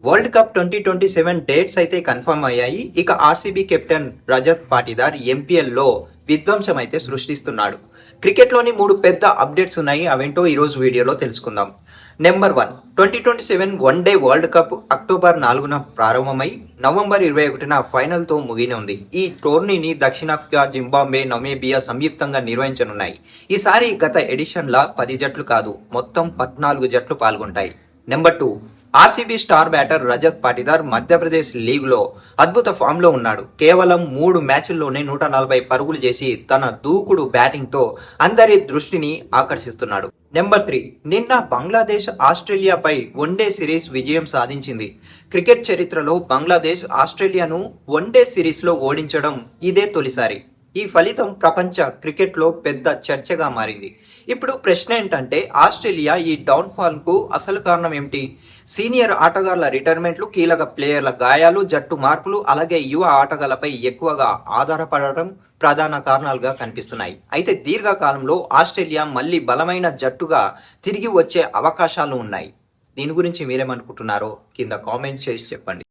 World cup 2027 dates అయితే confirm అయ్యాయి. ఇక ఆర్సీబీ కెప్టెన్ రజత్ పాటిదార్ ఎంపీఎల్లో విధ్వంసం అయితే సృష్టిస్తున్నాడు. క్రికెట్లోని 3 పెద్ద అప్డేట్స్ ఉన్నాయి. అవేంటో ఈరోజు వీడియోలో తెలుసుకుందాం. Number 1, 2027 one day world cup October 4న ప్రారంభమై నవంబర్ 21న ఫైనల్తో ముగియనుంది. ఈ టోర్నీని దక్షిణాఫ్రికా, జింబాబ్వే, నమీబియా సంయుక్తంగా నిర్వహించనున్నాయి. ఈసారి గత ఎడిషన్లా 10 జట్లు కాదు, మొత్తం 14 జట్లు పాల్గొంటాయి. Number 2, RCB star batter Rajat Patidar Madhya Pradesh లీగ్లో అద్భుత ఫామ్లో ఉన్నాడు. కేవలం 3 మ్యాచ్ల్లోనే 140 పరుగులు చేసి తన దూకుడు బ్యాటింగ్తో అందరి దృష్టిని ఆకర్షిస్తున్నాడు. నెంబర్ 3, నిన్న బంగ్లాదేశ్ ఆస్ట్రేలియాపై వన్డే సిరీస్ విజయం సాధించింది. క్రికెట్ చరిత్రలో బంగ్లాదేశ్ ఆస్ట్రేలియాను వన్డే సిరీస్లో ఓడించడం ఇదే తొలిసారి. ఈ ఫలితం ప్రపంచ క్రికెట్లో పెద్ద చర్చగా మారింది. ఇప్పుడు ప్రశ్న ఏంటంటే, ఆస్ట్రేలియా ఈ డౌన్ఫాల్కు అసలు కారణం ఏమిటి? సీనియర్ ఆటగాళ్ల రిటైర్మెంట్లు, కీలక ప్లేయర్ల గాయాలు, జట్టు మార్పులు, అలాగే యువ ఆటగాళ్లపై ఎక్కువగా ఆధారపడడం ప్రధాన కారణాలుగా కనిపిస్తున్నాయి. అయితే దీర్ఘకాలంలో ఆస్ట్రేలియా మళ్ళీ బలమైన జట్టుగా తిరిగి వచ్చే అవకాశాలు ఉన్నాయి. దీని గురించి మీరేమనుకుంటున్నారో కింద కామెంట్ చేసి చెప్పండి.